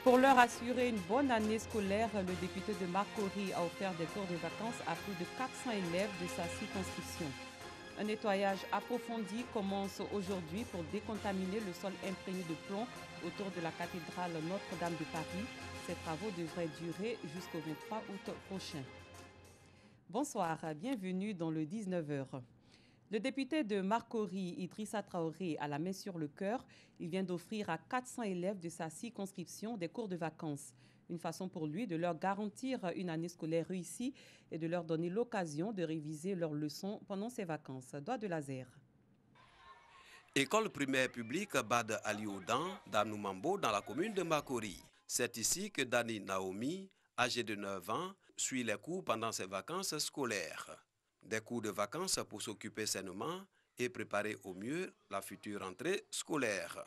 Pour leur assurer une bonne année scolaire, le député de Marcory a offert des cours de vacances à plus de 400 élèves de sa circonscription. Un nettoyage approfondi commence aujourd'hui pour décontaminer le sol imprégné de plomb autour de la cathédrale Notre-Dame de Paris. Ces travaux devraient durer jusqu'au 23 août prochain. Bonsoir, bienvenue dans le 19h. Le député de Marcory, Idrissa Traoré, a la main sur le cœur. Il vient d'offrir à 400 élèves de sa circonscription des cours de vacances. Une façon pour lui de leur garantir une année scolaire réussie et de leur donner l'occasion de réviser leurs leçons pendant ces vacances. Doigt de laser. École primaire publique Bad Ali Oudan d'Anoumambo dans la commune de Marcory. C'est ici que Dani Naomi, âgée de 9 ans, suit les cours pendant ses vacances scolaires. Des cours de vacances pour s'occuper sainement et préparer au mieux la future rentrée scolaire.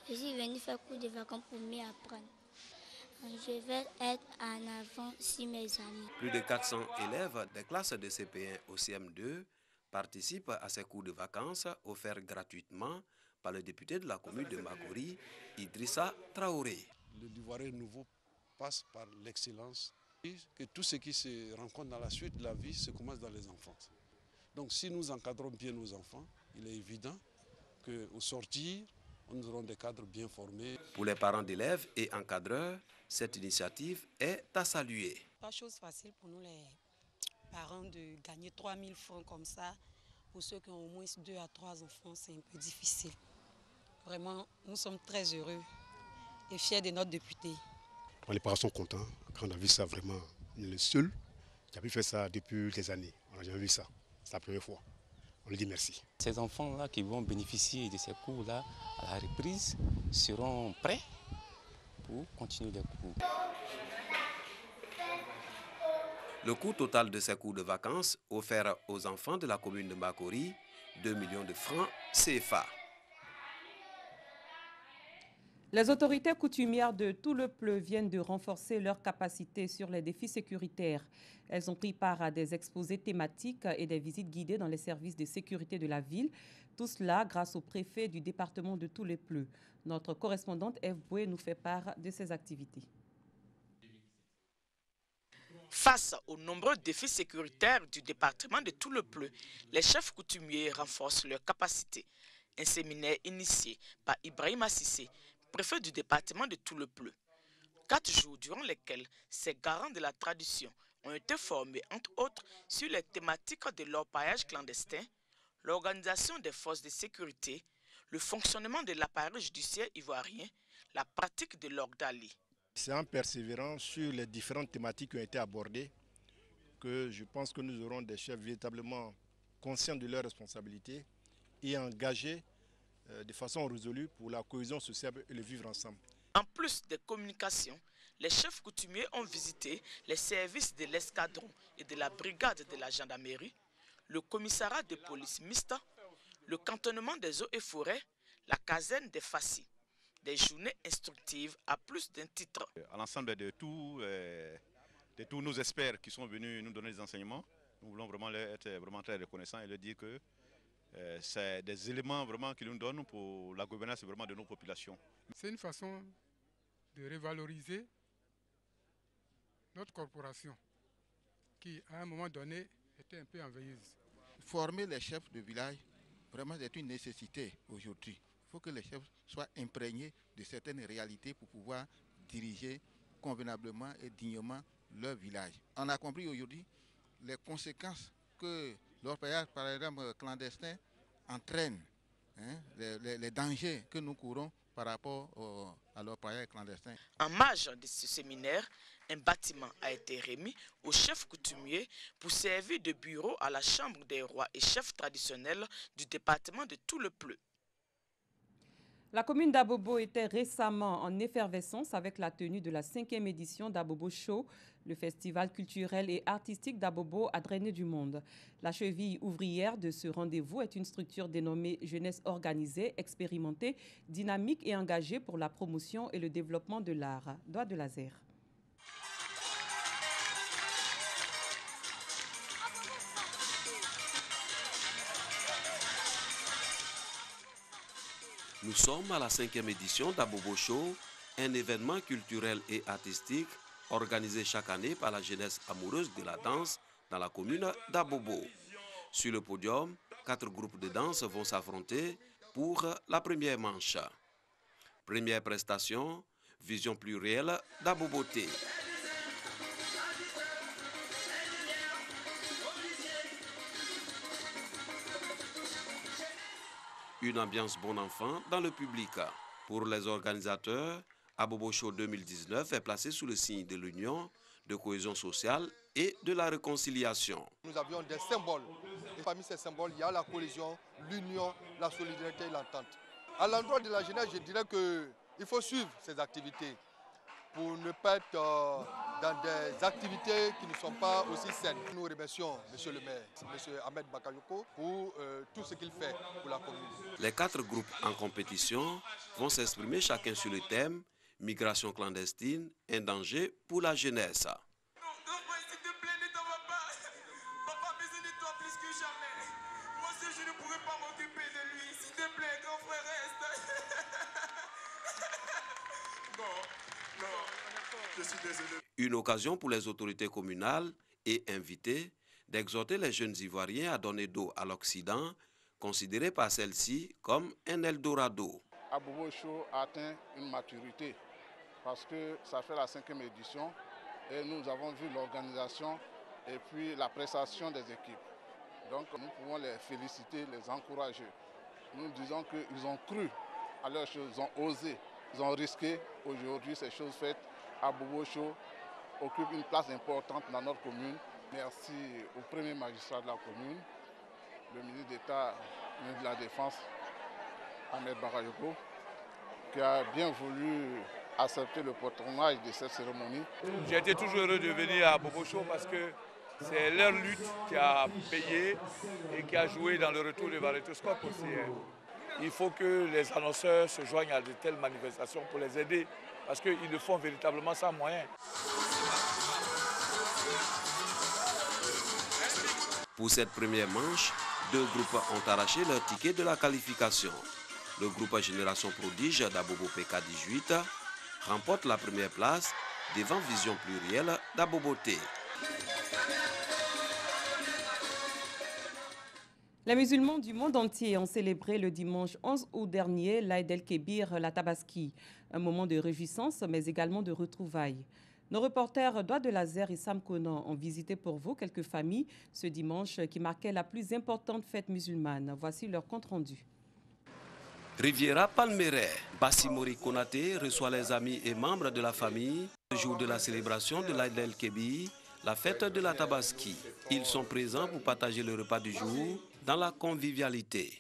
Je suis venue faire cours de vacances pour mieux apprendre. Je vais être en avant sur mes amis. Plus de 400 élèves des classes de CP1 au CM2 participent à ces cours de vacances offerts gratuitement par le député de la commune de Marcory, Idrissa Traoré. Le Ivoirien nouveau passe par l'excellence. Que tout ce qui se rencontre dans la suite de la vie se commence dans les enfants. Donc si nous encadrons bien nos enfants, il est évident qu'au sortir, nous aurons des cadres bien formés. Pour les parents d'élèves et encadreurs, cette initiative est à saluer. Pas chose facile pour nous les parents de gagner 3 000 francs comme ça. Pour ceux qui ont au moins 2 à 3 enfants, c'est un peu difficile. Vraiment, nous sommes très heureux et fiers de notre député. Les parents sont contents. Quand on a vu ça, vraiment, il est le seul qui a pu faire ça depuis des années. On n'a jamais vu ça. C'est la première fois. On lui dit merci. Ces enfants-là qui vont bénéficier de ces cours-là à la reprise seront prêts pour continuer les cours. Le coût total de ces cours de vacances offerts aux enfants de la commune de Marcory, 2 millions de francs CFA. Les autorités coutumières de tout le Pleu viennent de renforcer leurs capacités sur les défis sécuritaires. Elles ont pris part à des exposés thématiques et des visites guidées dans les services de sécurité de la ville. Tout cela grâce au préfet du département de tout le Pleu. Notre correspondante Eve Boué nous fait part de ces activités. Face aux nombreux défis sécuritaires du département de tout le Pleu, les chefs coutumiers renforcent leurs capacités. Un séminaire initié par Ibrahima Sissé, préfet du département de tout le Pleu. 4 jours durant lesquels ces garants de la tradition ont été formés, entre autres, sur les thématiques de l'orpaillage clandestin, l'organisation des forces de sécurité, le fonctionnement de l'appareil judiciaire ivoirien, la pratique de l'orgali. C'est en persévérant sur les différentes thématiques qui ont été abordées que je pense que nous aurons des chefs véritablement conscients de leurs responsabilités et engagés de façon résolue pour la cohésion sociale et le vivre ensemble. En plus des communications, les chefs coutumiers ont visité les services de l'escadron et de la brigade de la gendarmerie, le commissariat de police mixte, le cantonnement des eaux et forêts, la caserne des Fassi. Des journées instructives à plus d'un titre. À l'ensemble de tous nos experts qui sont venus nous donner des enseignements, nous voulons vraiment être vraiment très reconnaissants et leur dire que c'est des éléments vraiment qu'ils nous donnent pour la gouvernance vraiment de nos populations. C'est une façon de revaloriser notre corporation qui, à un moment donné, était un peu en veilleuse. Former les chefs de village, vraiment, c'est une nécessité aujourd'hui. Il faut que les chefs soient imprégnés de certaines réalités pour pouvoir diriger convenablement et dignement leur village. On a compris aujourd'hui les conséquences que l'orpaillage, par exemple, clandestin entraîne, les dangers que nous courons par rapport à l'orpaillage clandestin. En marge de ce séminaire, un bâtiment a été remis aux chefs coutumiers pour servir de bureau à la Chambre des rois et chefs traditionnels du département de tout le Pleu. La commune d'Abobo était récemment en effervescence avec la tenue de la 5e édition d'Abobo Show. Le festival culturel et artistique d'Abobo a drainé du monde. La cheville ouvrière de ce rendez-vous est une structure dénommée Jeunesse organisée, expérimentée, dynamique et engagée pour la promotion et le développement de l'art. Doigt de laser. Nous sommes à la 5e édition d'Abobo Show, un événement culturel et artistique organisé chaque année par la jeunesse amoureuse de la danse dans la commune d'Abobo. Sur le podium, 4 groupes de danse vont s'affronter pour la première manche. Première prestation, vision plurielle d'Aboboté. Une ambiance bon enfant dans le public. Pour les organisateurs, Abobo Show 2019 est placé sous le signe de l'union, de cohésion sociale et de la réconciliation. Nous avions des symboles. Et parmi ces symboles, il y a la cohésion, l'union, la solidarité et l'entente. À l'endroit de la jeunesse, je dirais qu'il faut suivre ces activités pour ne pas être dans des activités qui ne sont pas aussi saines. Nous remercions M. le maire, M. Ahmed Bakayoko, pour tout ce qu'il fait pour la commune. Les 4 groupes en compétition vont s'exprimer chacun sur le thème « Migration clandestine, un danger pour la jeunesse ». Une occasion pour les autorités communales et invitées d'exhorter les jeunes Ivoiriens à donner dos à l'Occident, considéré par celle-ci comme un Eldorado. Abobo Show a atteint une maturité parce que ça fait la 5e édition et nous avons vu l'organisation et puis la prestation des équipes. Donc nous pouvons les féliciter, les encourager. Nous disons qu'ils ont cru à leurs choses, ils ont osé, ils ont risqué. Aujourd'hui, ces choses faites, Abobo Show occupe une place importante dans notre commune. Merci au premier magistrat de la commune, le ministre d'État, le ministre de la Défense, Ahmed Bakayoko, qui a bien voulu accepter le patronage de cette cérémonie. J'ai été toujours heureux de venir à Abobo Show parce que c'est leur lutte qui a payé et qui a joué dans le retour de Valetoscope aussi. Il faut que les annonceurs se joignent à de telles manifestations pour les aider parce qu'ils le font véritablement sans moyens. Pour cette première manche, 2 groupes ont arraché leur ticket de la qualification. Le groupe Génération Prodige d'Abobo PK18 remporte la première place devant Vision Plurielle d'Aboboté. Les musulmans du monde entier ont célébré le dimanche 11 août dernier l'Aïd el-Kébir, la Tabaski, un moment de réjouissance mais également de retrouvailles. Nos reporters Doigt de Lazer et Sam Conan ont visité pour vous quelques familles ce dimanche qui marquait la plus importante fête musulmane. Voici leur compte-rendu. Riviera Palmeraie, Bassimori Konaté reçoit les amis et membres de la famille le jour de la célébration de l'Aïd el-Kébir, la fête de la Tabaski. Ils sont présents pour partager le repas du jour dans la convivialité.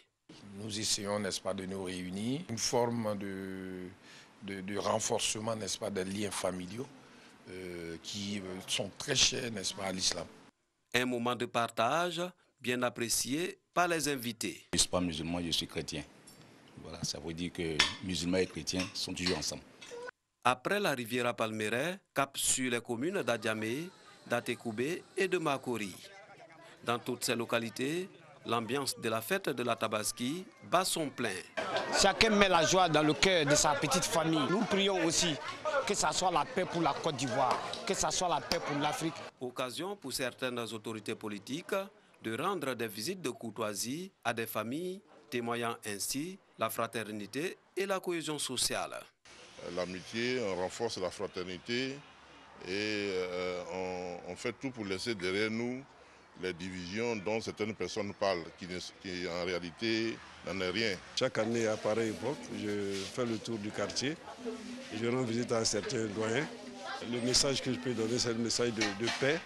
Nous essayons, n'est-ce pas, de nous réunir, une forme de renforcement, n'est-ce pas, des liens familiaux qui sont très chers, n'est-ce pas, à l'islam. Un moment de partage bien apprécié par les invités. Je ne suis pas musulman, je suis chrétien. Voilà, ça veut dire que musulmans et chrétiens sont toujours ensemble. Après la Riviera Palmeraie, cap sur les communes d'Adjamé, d'Atekoubé et de Makori. Dans toutes ces localités, l'ambiance de la fête de la Tabaski bat son plein. Chacun met la joie dans le cœur de sa petite famille. Nous prions aussi que ce soit la paix pour la Côte d'Ivoire, que ce soit la paix pour l'Afrique. Occasion pour certaines autorités politiques de rendre des visites de courtoisie à des familles, témoignant ainsi la fraternité et la cohésion sociale. L'amitié, on renforce la fraternité et on fait tout pour laisser derrière nous les divisions dont certaines personnes parlent, qui en réalité n'en est rien. Chaque année, à pareille époque, je fais le tour du quartier, je rends visite à certains doyens. Le message que je peux donner, c'est le message de paix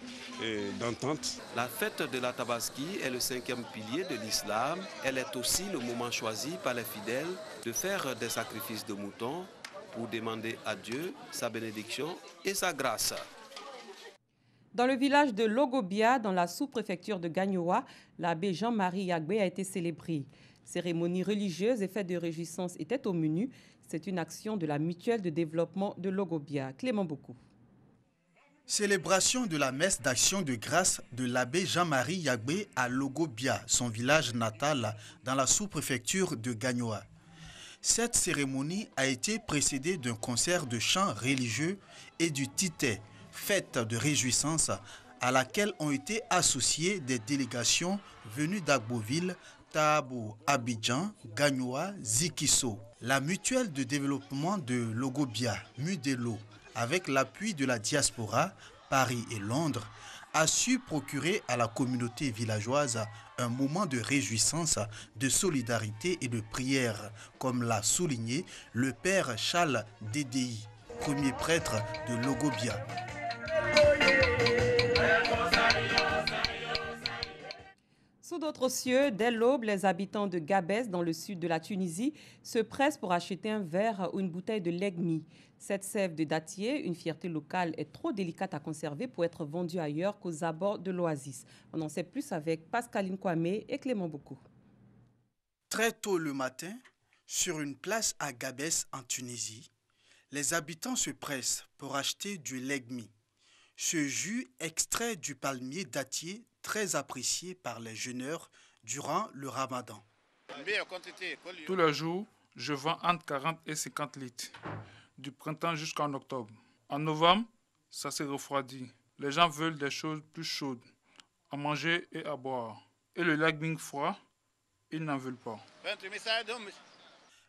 et d'entente. La fête de la Tabaski est le 5e pilier de l'islam. Elle est aussi le moment choisi par les fidèles de faire des sacrifices de moutons pour demander à Dieu sa bénédiction et sa grâce. Dans le village de Logobia, dans la sous-préfecture de Gagnoa, l'abbé Jean-Marie Yagbé a été célébré. Cérémonies religieuses et fêtes de réjouissance étaient au menu. C'est une action de la mutuelle de développement de Logobia. Clément Beaucoup. Célébration de la messe d'action de grâce de l'abbé Jean-Marie Yagbé à Logobia, son village natal dans la sous-préfecture de Gagnoa. Cette cérémonie a été précédée d'un concert de chants religieux et du tité, fête de réjouissance, à laquelle ont été associées des délégations venues d'Agboville, Tabo, Abidjan, Gagnoa, Zikiso. La mutuelle de développement de Logobia, Mudelo, avec l'appui de la diaspora, Paris et Londres, a su procurer à la communauté villageoise un moment de réjouissance, de solidarité et de prière, comme l'a souligné le père Charles Dédéi, premier prêtre de Logobia. Sous d'autres cieux, dès l'aube, les habitants de Gabès, dans le sud de la Tunisie, se pressent pour acheter un verre ou une bouteille de legmi. Cette sève de dattier, une fierté locale, est trop délicate à conserver pour être vendue ailleurs qu'aux abords de l'oasis. On en sait plus avec Pascaline Kwame et Clément Beaucoup. Très tôt le matin, sur une place à Gabès en Tunisie, les habitants se pressent pour acheter du legmi. Ce jus extrait du palmier dattier très apprécié par les jeûneurs durant le ramadan. Tous les jours, je vends entre 40 et 50 litres, du printemps jusqu'en octobre. En novembre, ça s'est refroidi. Les gens veulent des choses plus chaudes, à manger et à boire. Et le legmi froid, ils n'en veulent pas.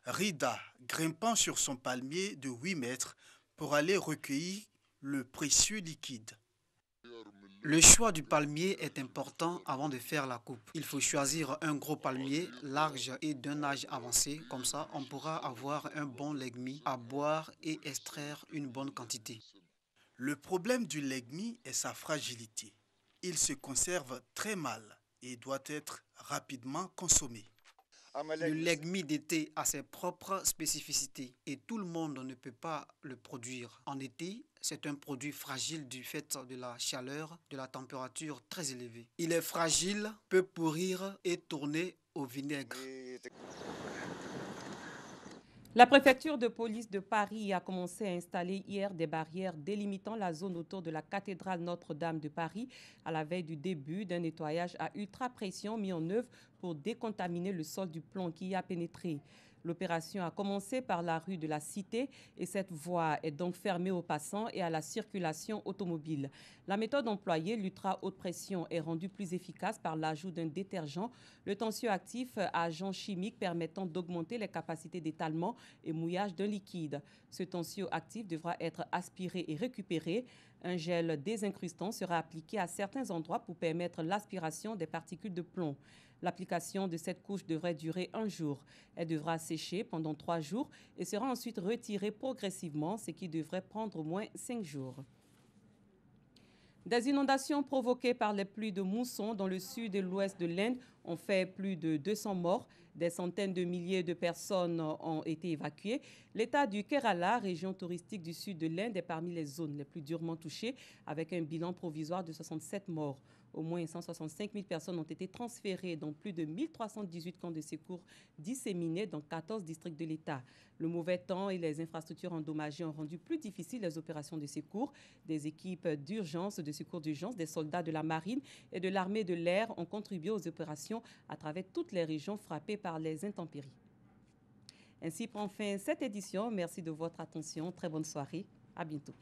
Rida, grimpant sur son palmier de 8 mètres pour aller recueillir le précieux liquide. Le choix du palmier est important avant de faire la coupe. Il faut choisir un gros palmier large et d'un âge avancé. Comme ça, on pourra avoir un bon legmi à boire et extraire une bonne quantité. Le problème du legmi est sa fragilité. Il se conserve très mal et doit être rapidement consommé. Le legmi d'été a ses propres spécificités et tout le monde ne peut pas le produire. En été, c'est un produit fragile du fait de la chaleur, de la température très élevée. Il est fragile, peut pourrir et tourner au vinaigre. La préfecture de police de Paris a commencé à installer hier des barrières délimitant la zone autour de la cathédrale Notre-Dame de Paris à la veille du début d'un nettoyage à ultra-pression mis en œuvre pour décontaminer le sol du plomb qui y a pénétré. L'opération a commencé par la rue de la Cité et cette voie est donc fermée aux passants et à la circulation automobile. La méthode employée, l'ultra haute pression, est rendue plus efficace par l'ajout d'un détergent, le tensioactif, agent chimique permettant d'augmenter les capacités d'étalement et mouillage d'un liquide. Ce tensioactif devra être aspiré et récupéré. Un gel désincrustant sera appliqué à certains endroits pour permettre l'aspiration des particules de plomb. L'application de cette couche devrait durer 1 jour. Elle devra sécher pendant 3 jours et sera ensuite retirée progressivement, ce qui devrait prendre au moins 5 jours. Des inondations provoquées par les pluies de mousson dans le sud et l'ouest de l'Inde ont fait plus de 200 morts. Des centaines de milliers de personnes ont été évacuées. L'État du Kerala, région touristique du sud de l'Inde, est parmi les zones les plus durement touchées, avec un bilan provisoire de 67 morts. Au moins 165 000 personnes ont été transférées dans plus de 1318 camps de secours disséminés dans 14 districts de l'État. Le mauvais temps et les infrastructures endommagées ont rendu plus difficiles les opérations de secours. Des équipes d'urgence, de secours d'urgence, des soldats de la marine et de l'armée de l'air ont contribué aux opérations à travers toutes les régions frappées par les intempéries. Ainsi prend fin cette édition. Merci de votre attention. Très bonne soirée. À bientôt.